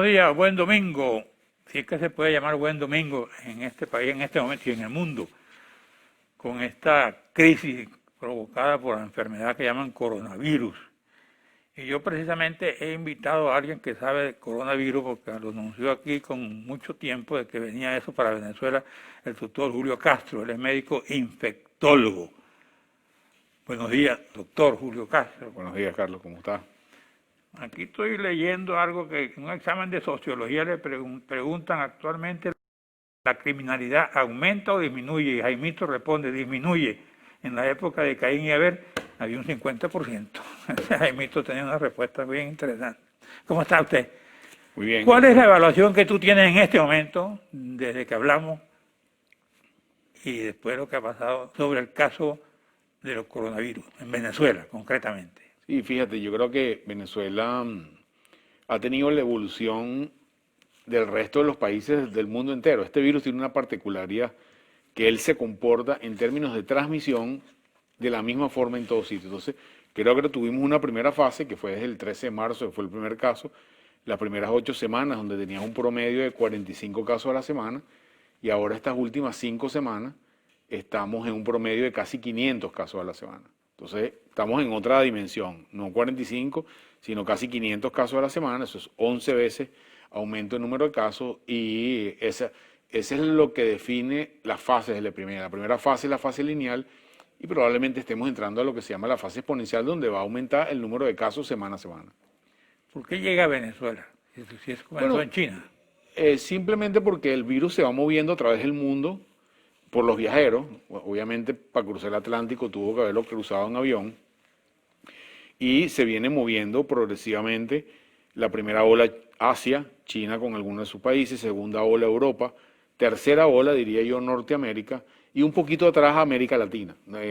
buenos días, buen domingo. Si es que se puede llamar buen domingo en este país, en este momento y en el mundo, con esta crisis provocada por la enfermedad que llaman coronavirus. Y yo precisamente he invitado a alguien que sabe de coronavirus porque lo anunció aquí con mucho tiempo de que venía eso para Venezuela, el doctor Julio Castro, él es médico infectólogo. Buenos días, doctor Julio Castro. Buenos días, Carlos, ¿cómo está? Aquí estoy leyendo algo que en un examen de sociología le preguntan actualmente, ¿la criminalidad aumenta o disminuye? Y Jaimito responde, disminuye. En la época de Caín y Abel había un 50%. Jaimito tenía una respuesta bien interesante. ¿Cómo está usted? Muy bien. ¿Cuál es la evaluación que tú tienes en este momento, desde que hablamos, y después lo que ha pasado sobre el caso de los coronavirus, en Venezuela concretamente? Sí, fíjate, yo creo que Venezuela ha tenido la evolución del resto de los países del mundo entero. Este virus tiene una particularidad que él se comporta en términos de transmisión de la misma forma en todos sitios. Entonces, creo que tuvimos una primera fase, que fue desde el 13 de marzo, que fue el primer caso, las primeras 8 semanas, donde tenías un promedio de 45 casos a la semana, y ahora estas últimas 5 semanas estamos en un promedio de casi 500 casos a la semana. Entonces, estamos en otra dimensión, no 45, sino casi 500 casos a la semana, eso es 11 veces aumento en número de casos, y ese es lo que define las fases de la primera. La primera fase es la fase lineal, y probablemente estemos entrando a lo que se llama la fase exponencial, donde va a aumentar el número de casos semana a semana. ¿Por qué llega a Venezuela? Si es comenzó Bueno, en China. simplemente porque el virus se va moviendo a través del mundo por los viajeros. Obviamente, para cruzar el Atlántico tuvo que haberlo cruzado en avión, y se viene moviendo progresivamente. La primera ola Asia, China con algunos de sus países, segunda ola Europa, tercera ola diría yo Norteamérica, y un poquito atrás América Latina. La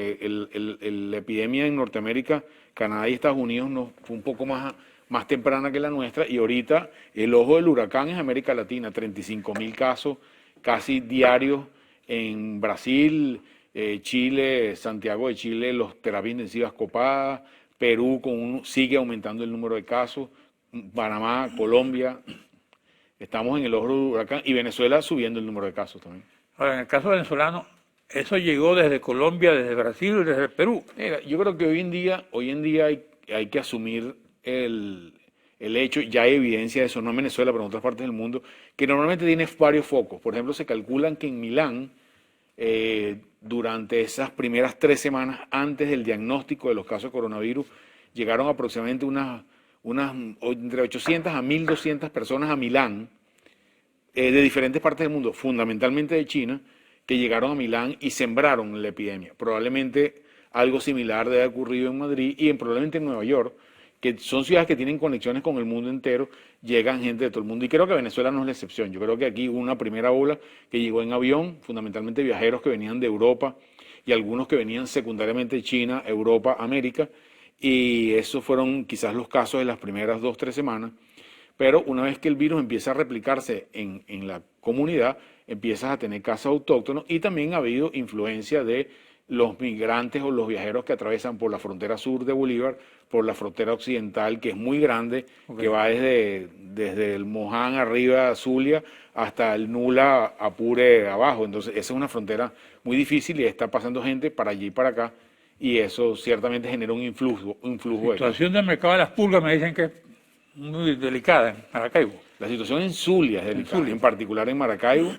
epidemia en Norteamérica, Canadá y Estados Unidos fue un poco más temprana que la nuestra, y ahorita el ojo del huracán es América Latina, 35.000 casos casi diarios en Brasil, Chile, Santiago de Chile, los terapias intensivas copadas, Perú sigue aumentando el número de casos, Panamá, Colombia, estamos en el ojo del huracán, y Venezuela subiendo el número de casos también. Ahora, en el caso venezolano, eso llegó desde Colombia, desde Brasil y desde Perú. Mira, yo creo que hoy en día hay que asumir el hecho, ya hay evidencia de eso, no en Venezuela, pero en otras partes del mundo, que normalmente tiene varios focos. Por ejemplo, se calculan que en Milán, durante esas primeras 3 semanas antes del diagnóstico de los casos de coronavirus, llegaron aproximadamente unas entre 800 a 1.200 personas a Milán, de diferentes partes del mundo, fundamentalmente de China, que llegaron a Milán y sembraron la epidemia. Probablemente algo similar debe haber ocurrido en Madrid y probablemente en Nueva York, que son ciudades que tienen conexiones con el mundo entero, llegan gente de todo el mundo. Y creo que Venezuela no es la excepción. Yo creo que aquí hubo una primera ola que llegó en avión, fundamentalmente viajeros que venían de Europa y algunos que venían secundariamente de China, Europa, América, y esos fueron quizás los casos de las primeras 2 o 3 semanas. Pero una vez que el virus empieza a replicarse en la comunidad, empiezas a tener casos autóctonos, y también ha habido influencia de los migrantes o los viajeros que atraviesan por la frontera sur de Bolívar, por la frontera occidental, que es muy grande, que va desde el Moján arriba, Zulia, hasta el Nula, Apure abajo. Entonces, esa es una frontera muy difícil y está pasando gente para allí y para acá, y eso ciertamente genera un influjo La de situación del mercado de las pulgas me dicen que es muy delicada en Maracaibo. La situación en Zulia es delicada, en particular en Maracaibo.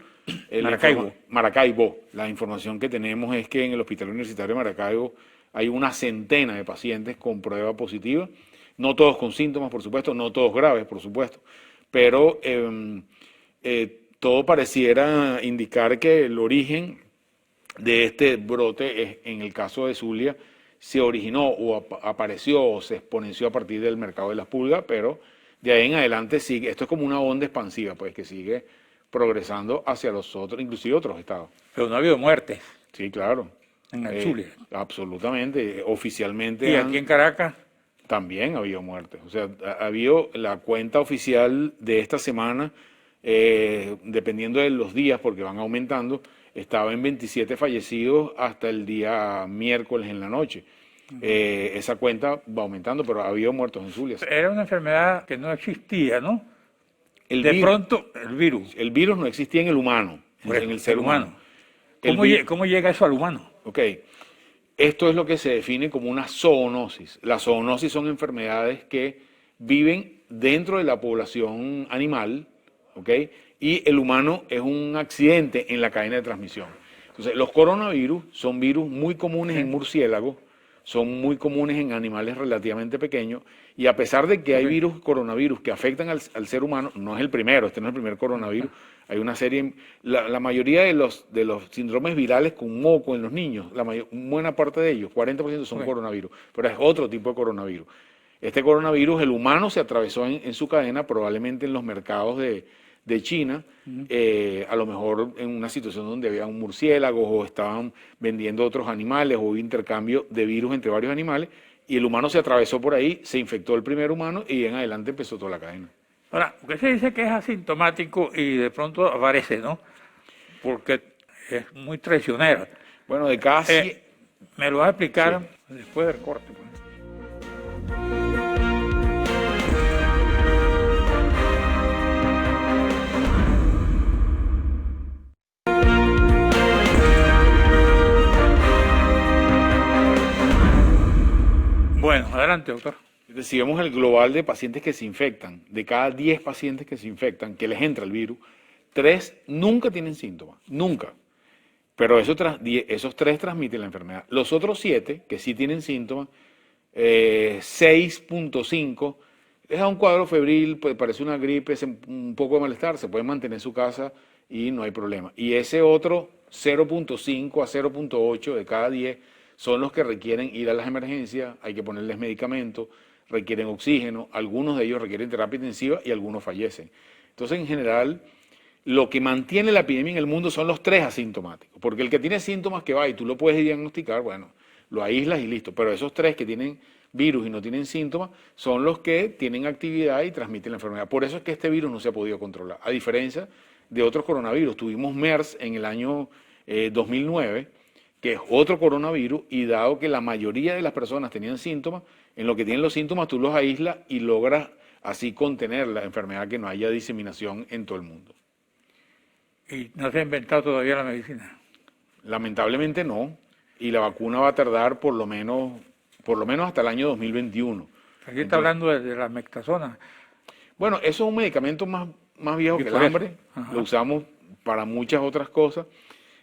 Maracaibo. La información que tenemos es que en el Hospital Universitario de Maracaibo hay una centena de pacientes con prueba positiva, no todos con síntomas, por supuesto, no todos graves, por supuesto, pero todo pareciera indicar que el origen de este brote, en el caso de Zulia, se originó o apareció o se exponenció a partir del mercado de las pulgas, pero de ahí en adelante sigue, esto es como una onda expansiva, pues, que sigue progresando hacia los otros, inclusive otros estados. Pero no ha habido muertes Sí, claro. en el Zulia. Absolutamente, oficialmente. Y aquí en Caracas, También ha habido muertes. O sea, ha habido la cuenta oficial de esta semana, dependiendo de los días, porque van aumentando, estaba en 27 fallecidos hasta el día miércoles en la noche. Esa cuenta va aumentando, pero ha habido muertos en Zulia. era una enfermedad que no existía, ¿no? El de virus, pronto el virus, el virus no existía en el humano, en el ser humano. ¿Cómo llega eso al humano? Ok, esto es lo que se define como una zoonosis. Las zoonosis son enfermedades que viven dentro de la población animal, ¿ok? Y el humano es un accidente en la cadena de transmisión. Entonces, los coronavirus son virus muy comunes en murciélagos, son muy comunes en animales relativamente pequeños, y a pesar de que hay virus, coronavirus que afectan al ser humano, no es el primero, este no es el primer coronavirus, hay una serie, la mayoría de los síndromes virales con moco en los niños, buena parte de ellos, 40% son coronavirus, pero es otro tipo de coronavirus. Este coronavirus, el humano se atravesó en su cadena, probablemente en los mercados de China, a lo mejor en una situación donde había un murciélago o estaban vendiendo otros animales o intercambio de virus entre varios animales, y el humano se atravesó por ahí, se infectó el primer humano y en adelante empezó toda la cadena. Ahora, porque se dice que es asintomático y de pronto aparece, ¿no? Porque es muy traicionera. Bueno, de cada 100... Me lo vas a explicar después del corte, pues. Bueno, adelante, doctor. Si vemos el global de pacientes que se infectan, de cada 10 pacientes que se infectan, que les entra el virus, 3 nunca tienen síntomas, nunca. Pero esos 3 transmiten la enfermedad. Los otros 7, que sí tienen síntomas, 6.5, es un cuadro febril, pues parece una gripe, es un poco de malestar, se puede mantener en su casa y no hay problema. Y ese otro 0.5 a 0.8 de cada 10 son los que requieren ir a las emergencias, hay que ponerles medicamentos, requieren oxígeno, algunos de ellos requieren terapia intensiva y algunos fallecen. Entonces, en general, lo que mantiene la epidemia en el mundo son los 3 asintomáticos, porque el que tiene síntomas que va y tú lo puedes diagnosticar, bueno, lo aíslas y listo, pero esos 3 que tienen virus y no tienen síntomas son los que tienen actividad y transmiten la enfermedad. Por eso es que este virus no se ha podido controlar, a diferencia de otros coronavirus. Tuvimos MERS en el año 2009, que es otro coronavirus, y dado que la mayoría de las personas tenían síntomas, en lo que tienen los síntomas tú los aíslas y logras así contener la enfermedad, que no haya diseminación en todo el mundo. ¿Y no se ha inventado todavía la medicina? Lamentablemente no, y la vacuna va a tardar por lo menos hasta el año 2021. Aquí está hablando de la mectazona. Bueno, eso es un medicamento más viejo que el hambre, lo usamos para muchas otras cosas.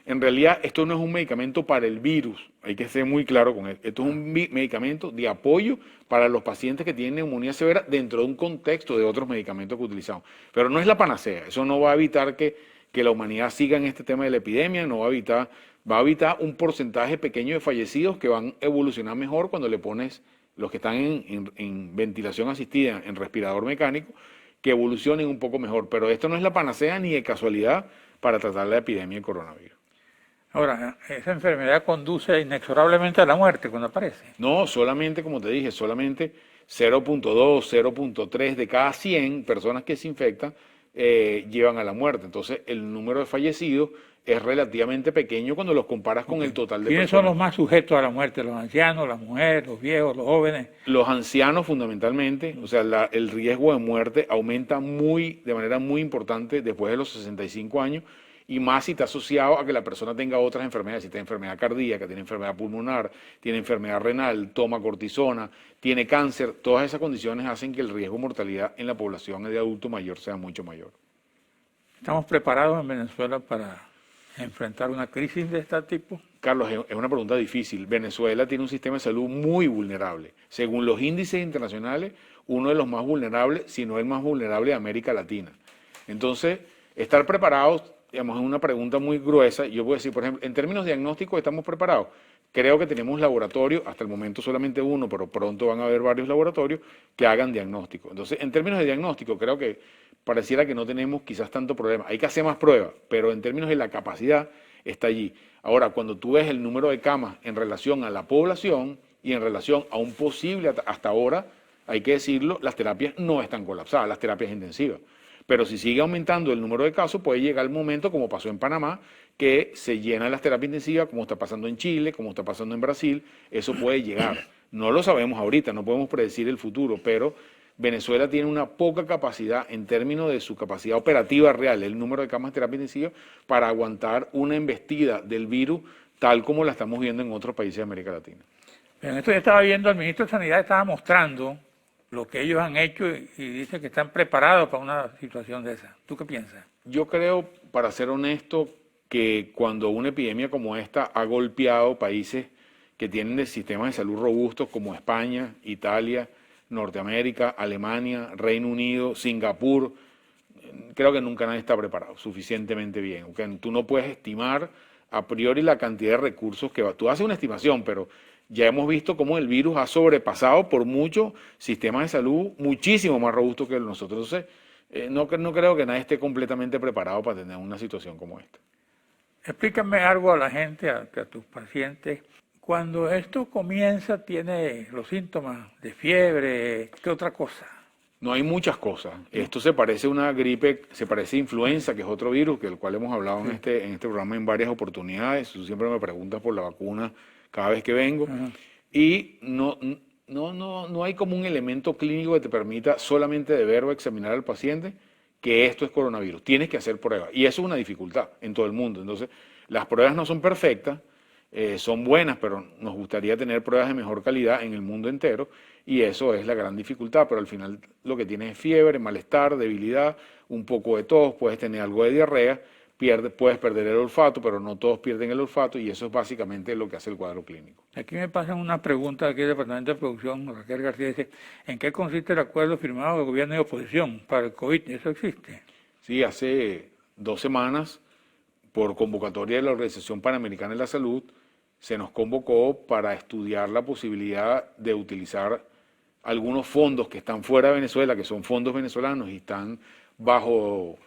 En realidad, esto no es un medicamento para el virus, hay que ser muy claro con él. Esto es un medicamento de apoyo para los pacientes que tienen neumonía severa dentro de un contexto de otros medicamentos que utilizamos. Pero no es la panacea, eso no va a evitar que la humanidad siga en este tema de la epidemia, no va a evitar un porcentaje pequeño de fallecidos que van a evolucionar mejor cuando le pones los que están en ventilación asistida, en respirador mecánico, que evolucionen un poco mejor. Pero esto no es la panacea ni de casualidad para tratar la epidemia de coronavirus. Ahora, esa enfermedad conduce inexorablemente a la muerte cuando aparece. No, solamente, como te dije, solamente 0.2, 0.3 de cada 100 personas que se infectan llevan a la muerte. Entonces, el número de fallecidos es relativamente pequeño cuando los comparas con el total de ¿Quiénes personas. son los más sujetos a la muerte? ¿Los ancianos, las mujeres, los viejos, los jóvenes? Los ancianos fundamentalmente, o sea, el riesgo de muerte aumenta de manera muy importante después de los 65 años, y más si está asociado a que la persona tenga otras enfermedades, si tiene enfermedad cardíaca, tiene enfermedad pulmonar, tiene enfermedad renal, toma cortisona, tiene cáncer. Todas esas condiciones hacen que el riesgo de mortalidad en la población de adulto mayor sea mucho mayor. ¿Estamos preparados en Venezuela para enfrentar una crisis de este tipo? Carlos, es una pregunta difícil. Venezuela tiene un sistema de salud muy vulnerable. Según los índices internacionales, uno de los más vulnerables, si no el más vulnerable de América Latina. Entonces, estar preparados, digamos, es una pregunta muy gruesa. Yo puedo decir, por ejemplo, en términos diagnósticos, ¿estamos preparados? Creo que tenemos laboratorios, hasta el momento solamente uno, pero pronto van a haber varios laboratorios que hagan diagnóstico. Entonces, en términos de diagnóstico, creo que pareciera que no tenemos quizás tanto problema. Hay que hacer más pruebas, pero en términos de la capacidad está allí. Ahora, cuando tú ves el número de camas en relación a la población y en relación a un posible, hasta ahora, hay que decirlo, las terapias no están colapsadas, las terapias intensivas. Pero si sigue aumentando el número de casos, puede llegar el momento, como pasó en Panamá, que se llenan las terapias intensivas, como está pasando en Chile, como está pasando en Brasil. Eso puede llegar. No lo sabemos ahorita, no podemos predecir el futuro, pero Venezuela tiene una poca capacidad en términos de su capacidad operativa real, el número de camas de terapia intensiva, para aguantar una embestida del virus tal como la estamos viendo en otros países de América Latina. En esto yo estaba viendo, el ministro de Sanidad estaba mostrando lo que ellos han hecho y dice que están preparados para una situación de esa. ¿Tú qué piensas? Yo creo, para ser honesto, que cuando una epidemia como esta ha golpeado países que tienen sistemas de salud robustos como España, Italia, Norteamérica, Alemania, Reino Unido, Singapur, creo que nunca nadie está preparado suficientemente bien. Okay, tú no puedes estimar a priori la cantidad de recursos que va. Tú haces una estimación, pero ya hemos visto cómo el virus ha sobrepasado por muchos sistemas de salud muchísimo más robustos que nosotros. Entonces, no creo que nadie esté completamente preparado para tener una situación como esta. Explícame algo a la gente, a tus pacientes. Cuando esto comienza, tiene los síntomas de fiebre, ¿qué otra cosa? No hay muchas cosas. Esto se parece a una gripe, se parece a influenza, que es otro virus, del cual hemos hablado en este programa en varias oportunidades. Tú siempre me preguntas por la vacuna cada vez que vengo. Y no hay como un elemento clínico que te permita solamente de ver o examinar al paciente que esto es coronavirus. Tienes que hacer pruebas. Y eso es una dificultad en todo el mundo. Entonces, las pruebas no son perfectas, son buenas, pero nos gustaría tener pruebas de mejor calidad en el mundo entero. Y eso es la gran dificultad, pero al final lo que tienes es fiebre, malestar, debilidad, un poco de tos, puedes tener algo de diarrea, puedes perder el olfato, pero no todos pierden el olfato y eso es básicamente lo que hace el cuadro clínico. Aquí me pasan una pregunta aquí del Departamento de Producción, Raquel García dice, ¿en qué consiste el acuerdo firmado de gobierno y oposición para el COVID? ¿Eso existe? Sí, hace 2 semanas, por convocatoria de la Organización Panamericana de la Salud, se nos convocó para estudiar la posibilidad de utilizar algunos fondos que están fuera de Venezuela, que son fondos venezolanos y están bajo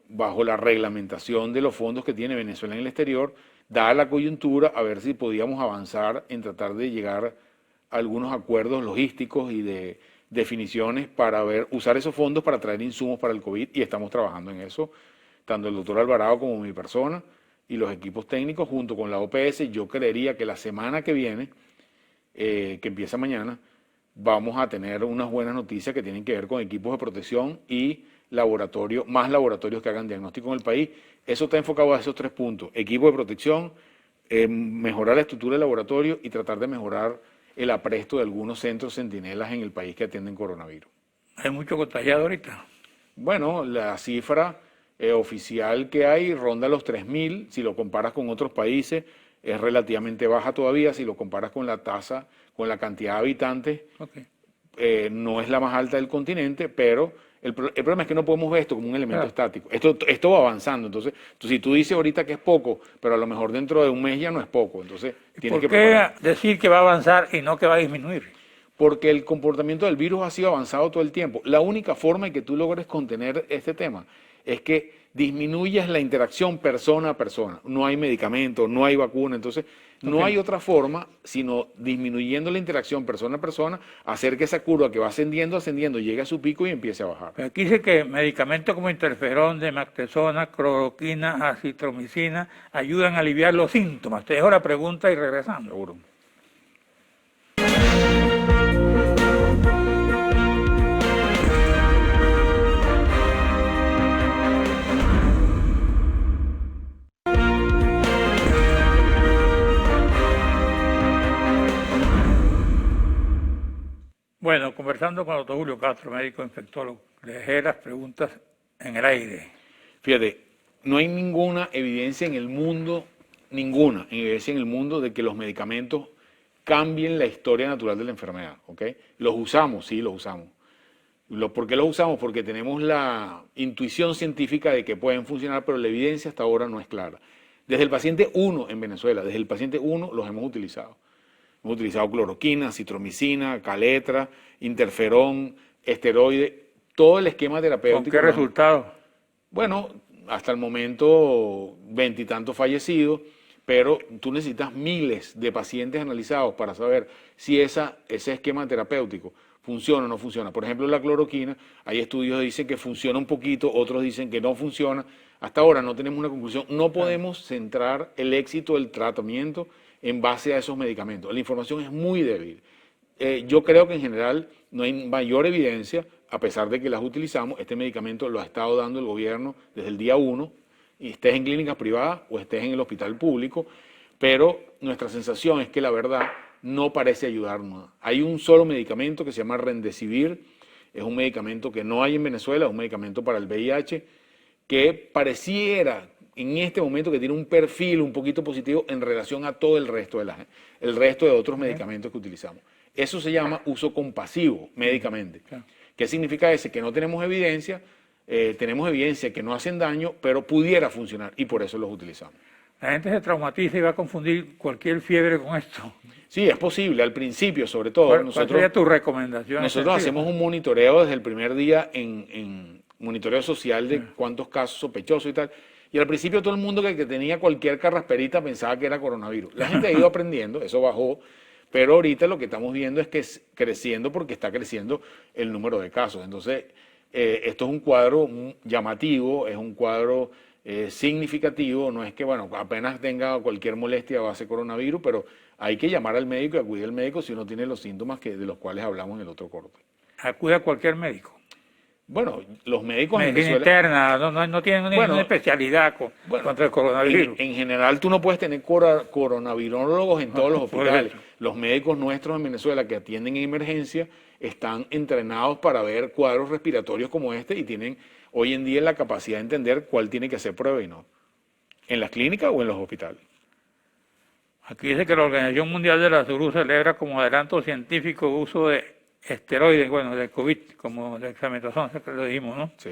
la reglamentación de los fondos que tiene Venezuela en el exterior, dada la coyuntura, a ver si podíamos avanzar en tratar de llegar a algunos acuerdos logísticos y de definiciones para usar esos fondos para traer insumos para el COVID y estamos trabajando en eso, tanto el doctor Alvarado como mi persona y los equipos técnicos junto con la OPS. Yo creería que la semana que viene, que empieza mañana, vamos a tener unas buenas noticias que tienen que ver con equipos de protección y más laboratorios que hagan diagnóstico en el país. Eso está enfocado a esos 3 puntos: equipo de protección, mejorar la estructura del laboratorio y tratar de mejorar el apresto de algunos centros centinelas en el país que atienden coronavirus. ¿Hay mucho contagiado ahorita? Bueno, la cifra oficial que hay ronda los 3.000, si lo comparas con otros países es relativamente baja todavía, si lo comparas con la tasa, con la cantidad de habitantes, no es la más alta del continente, pero el problema es que no podemos ver esto como un elemento estático. Esto va avanzando, entonces si tú dices ahorita que es poco, pero a lo mejor dentro de un mes ya no es poco, entonces tienes que preparar. ¿Por qué decir que va a avanzar y no que va a disminuir? Porque el comportamiento del virus ha sido avanzado todo el tiempo. La única forma en que tú logres contener este tema es que disminuyas la interacción persona a persona. No hay medicamento, no hay vacuna, entonces no hay otra forma sino disminuyendo la interacción persona a persona, hacer que esa curva que va ascendiendo, llegue a su pico y empiece a bajar. Pero aquí dice que medicamentos como interferón, demoxetasona, cloroquina, acitromicina ayudan a aliviar los síntomas. Te dejo la pregunta y regresamos. Seguro. Bueno, conversando con el doctor Julio Castro, médico infectólogo, le dejé las preguntas en el aire. Fíjate, no hay ninguna evidencia en el mundo, de que los medicamentos cambien la historia natural de la enfermedad, ¿ok? Los usamos, sí, los usamos. ¿Por qué los usamos? Porque tenemos la intuición científica de que pueden funcionar, pero la evidencia hasta ahora no es clara. Desde el paciente 1 en Venezuela, desde el paciente 1 los hemos utilizado. Hemos utilizado cloroquina, citromicina, caletra, interferón, esteroide, todo el esquema terapéutico. ¿Con qué resultado? Bueno, hasta el momento 20 y tantos fallecidos, pero tú necesitas miles de pacientes analizados para saber si ese esquema terapéutico funciona o no funciona. Por ejemplo, la cloroquina, hay estudios que dicen que funciona un poquito, otros dicen que no funciona. Hasta ahora no tenemos una conclusión. No podemos centrar el éxito del tratamiento en base a esos medicamentos. La información es muy débil. Yo creo que en general no hay mayor evidencia, a pesar de que las utilizamos, este medicamento lo ha estado dando el gobierno desde el día 1, y estés en clínicas privadas o estés en el hospital público, pero nuestra sensación es que la verdad no parece ayudarnos. Hay un solo medicamento que se llama Remdesivir, es un medicamento que no hay en Venezuela, es un medicamento para el VIH, que pareciera en este momento que tiene un perfil un poquito positivo en relación a todo el resto de otros medicamentos que utilizamos. Eso se llama uso compasivo médicamente. ¿Qué significa ese? Que no tenemos evidencia, tenemos evidencia que no hacen daño, pero pudiera funcionar y por eso los utilizamos. La gente se traumatiza y va a confundir cualquier fiebre con esto. Sí, es posible, al principio sobre todo. ¿Cuál sería tu recomendación? Nosotros hacemos un monitoreo desde el primer día en monitoreo social de cuántos casos sospechosos y tal. Y al principio todo el mundo que tenía cualquier carrasperita pensaba que era coronavirus. La gente ha ido aprendiendo, eso bajó, pero ahorita lo que estamos viendo es que es creciendo porque está creciendo el número de casos. Entonces, esto es un cuadro llamativo, es un cuadro significativo, no es que, bueno, apenas tenga cualquier molestia va a ser coronavirus, pero hay que llamar al médico y acudir al médico si uno tiene los síntomas de los cuales hablamos en el otro corte. Acude a cualquier médico. Bueno, los médicos en Venezuela interna, no tienen ninguna especialidad contra el coronavirus. En general, tú no puedes tener coronavirólogos en todos los hospitales. Los médicos nuestros en Venezuela que atienden en emergencia están entrenados para ver cuadros respiratorios como este y tienen hoy en día la capacidad de entender cuál tiene que hacer prueba y no. ¿En las clínicas o en los hospitales? Aquí dice que la Organización Mundial de la Salud celebra como adelanto científico el uso de esteroides, bueno, del COVID, como dexametasona, que lo dijimos, ¿no? Sí.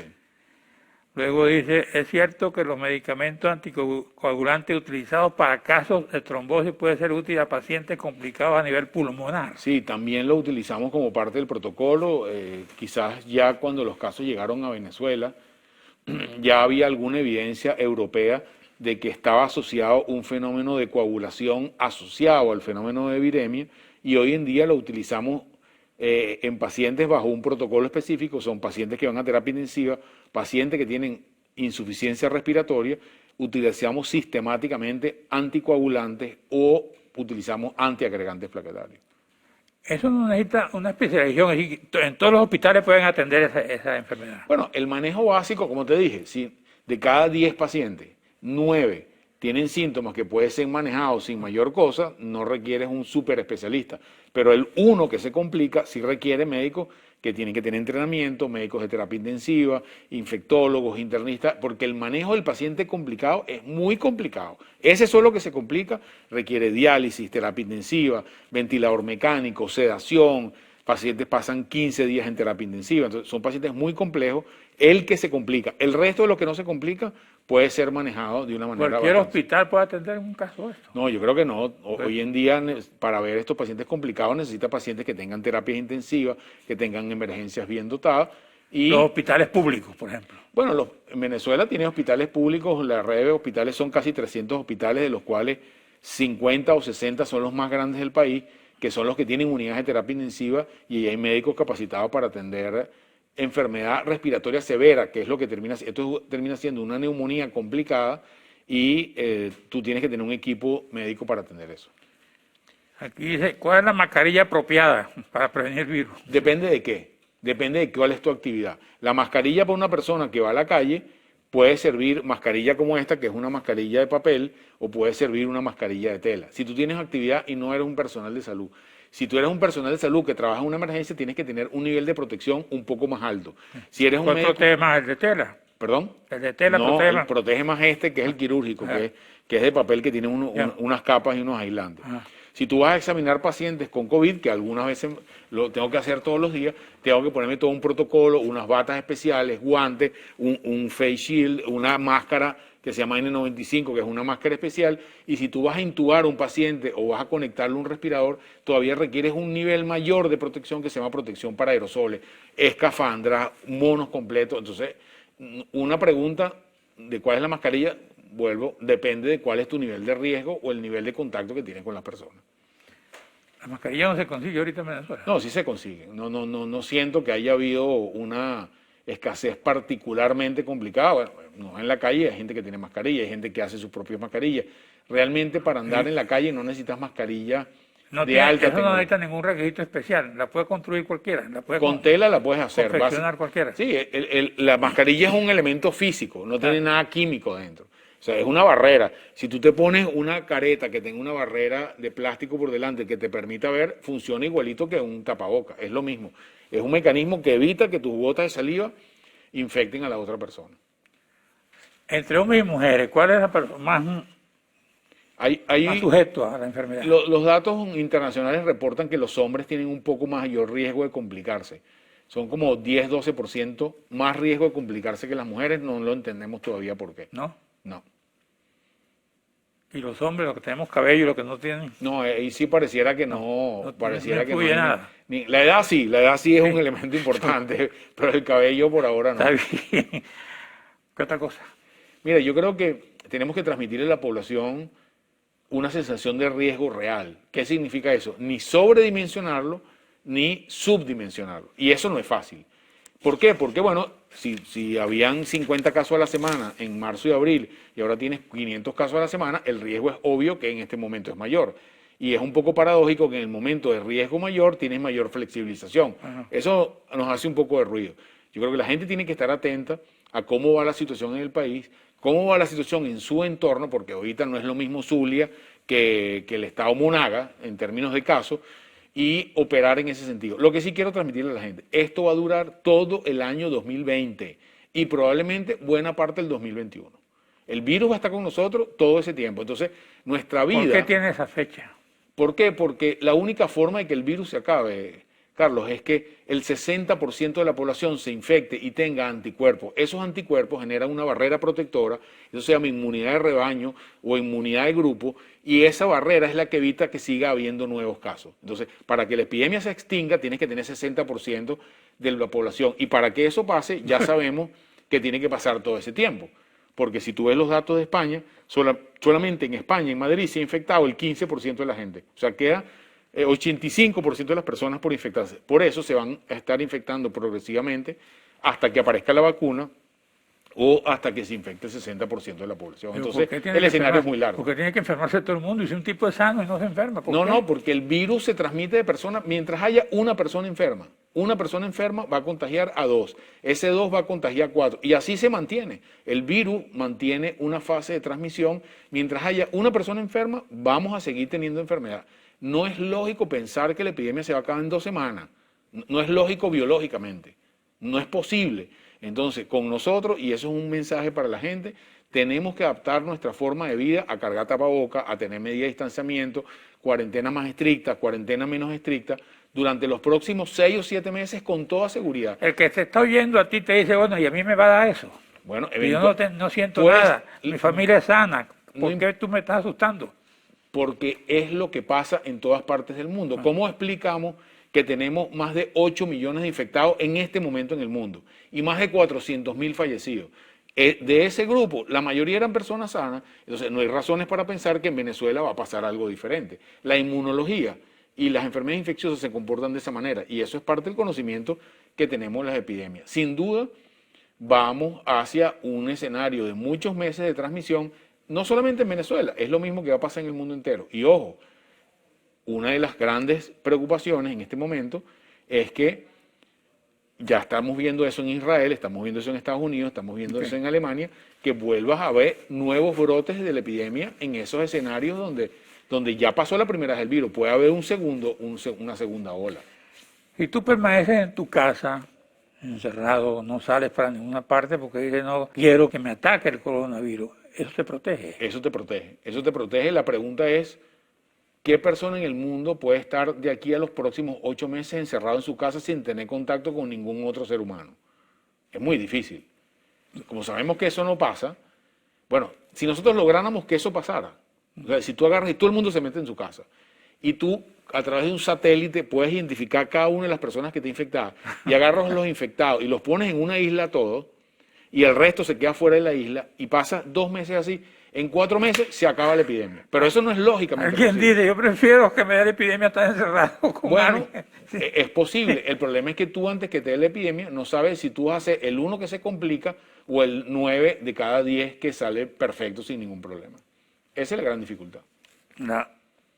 Luego dice, es cierto que los medicamentos anticoagulantes utilizados para casos de trombosis pueden ser útiles a pacientes complicados a nivel pulmonar. Sí, también lo utilizamos como parte del protocolo. Quizás ya cuando los casos llegaron a Venezuela, ya había alguna evidencia europea de que estaba asociado un fenómeno de coagulación asociado al fenómeno de viremia, y hoy en día lo utilizamos en pacientes bajo un protocolo específico. Son pacientes que van a terapia intensiva, pacientes que tienen insuficiencia respiratoria, utilizamos sistemáticamente anticoagulantes o utilizamos antiagregantes plaquetarios. Eso no necesita una especialización, es decir, en todos los hospitales pueden atender esa enfermedad. Bueno, el manejo básico, como te dije, si de cada 10 pacientes, 9 tienen síntomas que pueden ser manejados sin mayor cosa, no requieres un súper especialista. Pero el uno que se complica sí requiere médicos que tienen que tener entrenamiento, médicos de terapia intensiva, infectólogos, internistas, porque el manejo del paciente complicado es muy complicado. Ese solo que se complica requiere diálisis, terapia intensiva, ventilador mecánico, sedación. Pacientes pasan 15 días en terapia intensiva, entonces son pacientes muy complejos. El que se complica, el resto de lo que no se complica puede ser manejado de una manera ¿Cualquier hospital puede atender un caso de esto? No, yo creo que no. Hoy en día, para ver estos pacientes complicados, necesita pacientes que tengan terapias intensivas, que tengan emergencias bien dotadas. Y los hospitales públicos, por ejemplo. Bueno, en Venezuela tiene hospitales públicos, la red de hospitales son casi 300 hospitales, de los cuales 50 o 60 son los más grandes del país, que son los que tienen unidades de terapia intensiva, y hay médicos capacitados para atender enfermedad respiratoria severa, que es lo que esto termina siendo una neumonía complicada, y tú tienes que tener un equipo médico para atender eso. Aquí dice, ¿cuál es la mascarilla apropiada para prevenir el virus? Depende de qué, depende de cuál es tu actividad. La mascarilla para una persona que va a la calle puede servir mascarilla como esta, que es una mascarilla de papel, o puede servir una mascarilla de tela. Si tú tienes actividad y no eres un personal de salud, si tú eres un personal de salud que trabaja en una emergencia, tienes que tener un nivel de protección un poco más alto. Si eres un ¿Cuál médico, protege más, el de tela? ¿Perdón? El de tela no, protege más. Protege más este, que es el quirúrgico, que es de papel, que tiene unas capas y unos aislantes. Si tú vas a examinar pacientes con COVID, que algunas veces lo tengo que hacer todos los días, tengo que ponerme todo un protocolo, unas batas especiales, guantes, un face shield, una máscara que se llama N95, que es una máscara especial, y si tú vas a intubar a un paciente o vas a conectarle un respirador, todavía requieres un nivel mayor de protección que se llama protección para aerosoles, escafandras, monos completos. Entonces, una pregunta de cuál es la mascarilla, vuelvo, depende de cuál es tu nivel de riesgo o el nivel de contacto que tienes con las personas. ¿La mascarilla no se consigue ahorita en Venezuela? No, sí se consigue. No siento que haya habido una escasez particularmente complicada. Bueno, no en la calle hay gente que tiene mascarilla, hay gente que hace sus propias mascarillas. Realmente para andar en la calle no necesitas mascarilla No de tiene, alta eso no tecnología. necesita ningún requisito especial. La puede construir cualquiera. La puede Con tela la puedes hacer. confeccionar cualquiera. Sí, la mascarilla es un elemento físico, no tiene Claro. nada químico dentro. O sea, es una barrera. Si tú te pones una careta que tenga una barrera de plástico por delante que te permita ver, funciona igualito que un tapaboca. Es lo mismo. Es un mecanismo que evita que tus gotas de saliva infecten a la otra persona. Entre hombres y mujeres, ¿cuál es la persona más Hay sujeto a la enfermedad? Los datos internacionales reportan que los hombres tienen un poco mayor riesgo de complicarse. Son como 10-12% más riesgo de complicarse que las mujeres. No lo entendemos todavía por qué. ¿No? No. Y los hombres, los que tenemos cabello y los que no tienen. No, ahí sí pareciera que no, pareciera que no influye hay nada. la edad sí es un elemento importante, pero el cabello por ahora no. Está bien. ¿Qué otra cosa? Mira, yo creo que tenemos que transmitirle a la población una sensación de riesgo real. ¿Qué significa eso? Ni sobredimensionarlo, ni subdimensionarlo. Y eso no es fácil. ¿Por qué? Porque, bueno, si habían 50 casos a la semana en marzo y abril y ahora tienes 500 casos a la semana, el riesgo es obvio que en este momento es mayor. Y es un poco paradójico que en el momento de riesgo mayor tienes mayor flexibilización. Ajá. Eso nos hace un poco de ruido. Yo creo que la gente tiene que estar atenta a cómo va la situación en el país, cómo va la situación en su entorno, porque ahorita no es lo mismo Zulia que el estado Monaga en términos de casos, y operar en ese sentido. Lo que sí quiero transmitirle a la gente, esto va a durar todo el año 2020 y probablemente buena parte del 2021. El virus va a estar con nosotros todo ese tiempo. Entonces, nuestra vida... ¿Por qué tiene esa fecha? ¿Por qué? Porque la única forma de que el virus se acabe, Carlos, es que el 60% de la población se infecte y tenga anticuerpos. Esos anticuerpos generan una barrera protectora, eso se llama inmunidad de rebaño o inmunidad de grupo, y esa barrera es la que evita que siga habiendo nuevos casos. Entonces, para que la epidemia se extinga, tienes que tener 60% de la población. Y para que eso pase, ya sabemos que tiene que pasar todo ese tiempo. Porque si tú ves los datos de España, solamente en España, en Madrid, se ha infectado el 15% de la gente. O sea, queda 85% de las personas por infectarse. Por eso se van a estar infectando progresivamente hasta que aparezca la vacuna o hasta que se infecte el 60% de la población. Pero Entonces, ¿por qué tiene el que escenario es enfermar? muy largo. Porque tiene que enfermarse todo el mundo y si un tipo es sano y no se enferma. ¿Por qué? No, porque el virus se transmite de persona, mientras haya una persona enferma. Una persona enferma va a contagiar a 2, ese 2 va a contagiar a 4 y así se mantiene. El virus mantiene una fase de transmisión, mientras haya una persona enferma vamos a seguir teniendo enfermedad. No es lógico pensar que la epidemia se va a acabar en 2 semanas, no es lógico biológicamente, no es posible. Entonces, con nosotros, y eso es un mensaje para la gente, tenemos que adaptar nuestra forma de vida a cargar tapaboca, a tener medidas de distanciamiento, cuarentena más estricta, cuarentena menos estricta, durante los próximos 6 o 7 meses con toda seguridad. El que te está oyendo a ti te dice, bueno, y a mí me va a dar eso. Bueno, Y yo no siento pues, nada, mi familia es sana. ¿Por no qué tú me estás asustando? Porque es lo que pasa en todas partes del mundo. ¿Cómo explicamos que tenemos más de 8 millones de infectados en este momento en el mundo y más de 400.000 fallecidos? De ese grupo, la mayoría eran personas sanas, entonces no hay razones para pensar que en Venezuela va a pasar algo diferente. La inmunología y las enfermedades infecciosas se comportan de esa manera y eso es parte del conocimiento que tenemos de las epidemias. Sin duda, vamos hacia un escenario de muchos meses de transmisión, no solamente en Venezuela, es lo mismo que va a pasar en el mundo entero. Y ojo, una de las grandes preocupaciones en este momento es que ya estamos viendo eso en Israel, estamos viendo eso en Estados Unidos, estamos viendo eso en Alemania, que vuelvas a ver nuevos brotes de la epidemia en esos escenarios donde ya pasó la primera vez el virus. Puede haber una segunda ola. Si tú permaneces en tu casa, encerrado, no sales para ninguna parte porque dices, no quiero que me ataque el coronavirus, eso te protege. Eso te protege. Eso te protege. La pregunta es, ¿qué persona en el mundo puede estar de aquí a los próximos 8 meses encerrado en su casa sin tener contacto con ningún otro ser humano? Es muy difícil. Como sabemos que eso no pasa, bueno, si nosotros lográramos que eso pasara, o sea, si tú agarras y todo el mundo se mete en su casa, y tú a través de un satélite puedes identificar cada una de las personas que está infectada, y agarras los infectados y los pones en una isla todos, y el resto se queda fuera de la isla, y pasa 2 meses así, en 4 meses se acaba la epidemia. Pero eso no es lógicamente Alguien posible. dice, yo prefiero que me dé la epidemia estar encerrado con Bueno, alguien. Sí. es posible. El problema es que tú antes que te dé la epidemia no sabes si tú vas a ser el 1 que se complica o el 9 de cada 10 que sale perfecto sin ningún problema. Esa es la gran dificultad.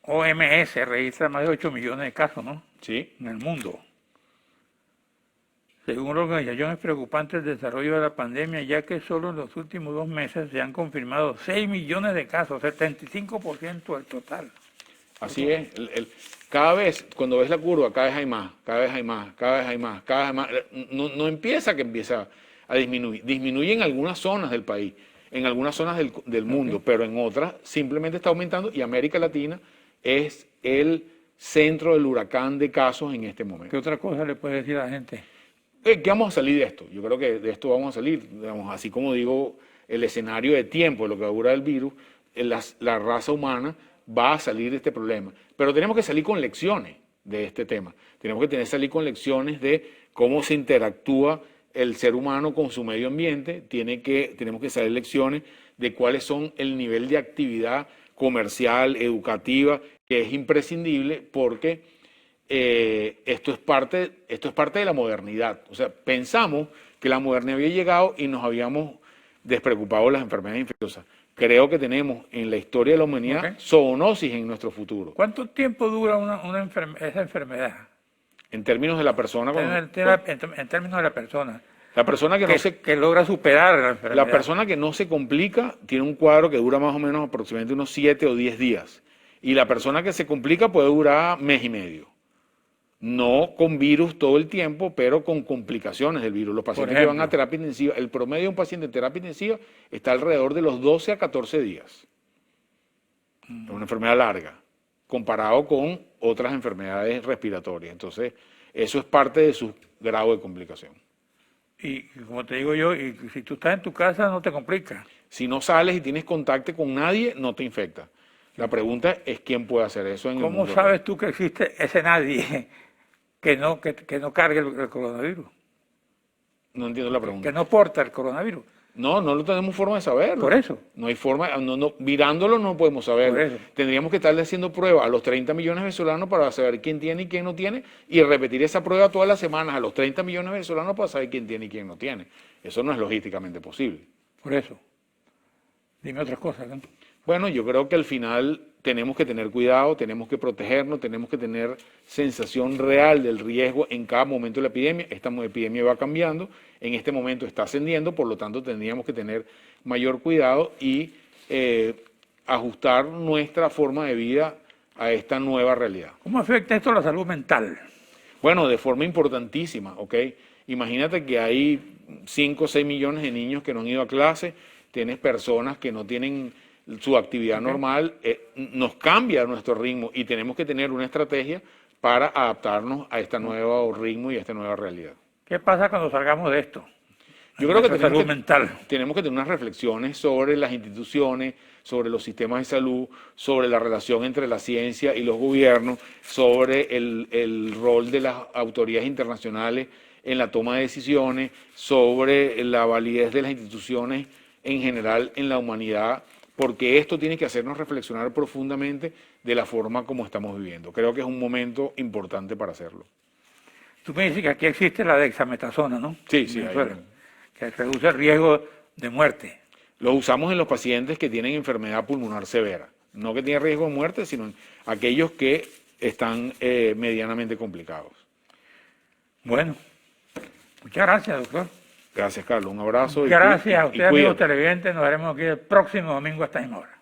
OMS registra más de 8 millones de casos, ¿no? Sí. En el mundo. Según la organización, es preocupante el desarrollo de la pandemia, ya que solo en los últimos 2 meses se han confirmado 6 millones de casos, 75% del total. Así es. Cada vez, cuando ves la curva, cada vez hay más, cada vez hay más, cada vez hay más, cada vez hay más. No empieza a disminuir. Disminuye en algunas zonas del país, en algunas zonas del mundo, pero en otras simplemente está aumentando y América Latina es el centro del huracán de casos en este momento. ¿Qué otra cosa le puede decir a la gente? ¿Qué vamos a salir de esto? Yo creo que de esto vamos a salir, digamos, así como digo, el escenario de tiempo, de lo que dura el virus, la raza humana va a salir de este problema. Pero tenemos que salir con lecciones de este tema. Tenemos que salir con lecciones de cómo se interactúa el ser humano con su medio ambiente. Tenemos que salir lecciones de cuáles son el nivel de actividad comercial, educativa, que es imprescindible porque esto es parte de la modernidad. O sea, pensamos que la modernidad había llegado y nos habíamos despreocupado de las enfermedades infecciosas. Creo que tenemos en la historia de la humanidad zoonosis en nuestro futuro. ¿Cuánto tiempo dura esa enfermedad? En términos de la persona. En términos de la persona. La persona que logra superar la enfermedad. La persona que no se complica tiene un cuadro que dura más o menos aproximadamente unos 7 o 10 días. Y la persona que se complica puede durar mes y medio. No con virus todo el tiempo, pero con complicaciones del virus. Los pacientes que van a terapia intensiva, el promedio de un paciente en terapia intensiva está alrededor de los 12 a 14 días. Es una enfermedad larga, comparado con otras enfermedades respiratorias. Entonces, eso es parte de su grado de complicación. Y como te digo yo, y si tú estás en tu casa no te complica. Si no sales y tienes contacto con nadie, no te infecta. La pregunta es quién puede hacer eso en el mundo. ¿Cómo sabes tú que existe ese nadie que no cargue el coronavirus? No entiendo la pregunta. Que no porta el coronavirus. No lo tenemos forma de saberlo. Por eso. No hay forma, mirándolo no podemos saberlo. Por eso. Tendríamos que estarle haciendo pruebas a los 30 millones de venezolanos para saber quién tiene y quién no tiene y repetir esa prueba todas las semanas a los 30 millones de venezolanos para saber quién tiene y quién no tiene. Eso no es logísticamente posible. Por eso. Dime otras cosas, ¿no? Bueno, yo creo que al final tenemos que tener cuidado, tenemos que protegernos, tenemos que tener sensación real del riesgo en cada momento de la epidemia. Esta epidemia va cambiando, en este momento está ascendiendo, por lo tanto tendríamos que tener mayor cuidado y ajustar nuestra forma de vida a esta nueva realidad. ¿Cómo afecta esto a la salud mental? Bueno, de forma importantísima, ¿ok? Imagínate que hay 5 o 6 millones de niños que no han ido a clase, tienes personas que no tienen su actividad normal, nos cambia nuestro ritmo y tenemos que tener una estrategia para adaptarnos a este nuevo ritmo y a esta nueva realidad. ¿Qué pasa cuando salgamos de esto? Yo creo que tenemos que tener unas reflexiones sobre las instituciones, sobre los sistemas de salud, sobre la relación entre la ciencia y los gobiernos, sobre el rol de las autoridades internacionales en la toma de decisiones, sobre la validez de las instituciones en general en la humanidad, porque esto tiene que hacernos reflexionar profundamente de la forma como estamos viviendo. Creo que es un momento importante para hacerlo. Tú me dices que aquí existe la dexametasona, ¿no? Sí. Que reduce el riesgo de muerte. Lo usamos en los pacientes que tienen enfermedad pulmonar severa. No que tienen riesgo de muerte, sino en aquellos que están medianamente complicados. Bueno, muchas gracias, doctor. Gracias, Carlos. Un abrazo. Gracias a ustedes, amigos televidentes. Nos veremos aquí el próximo domingo a esta misma hora.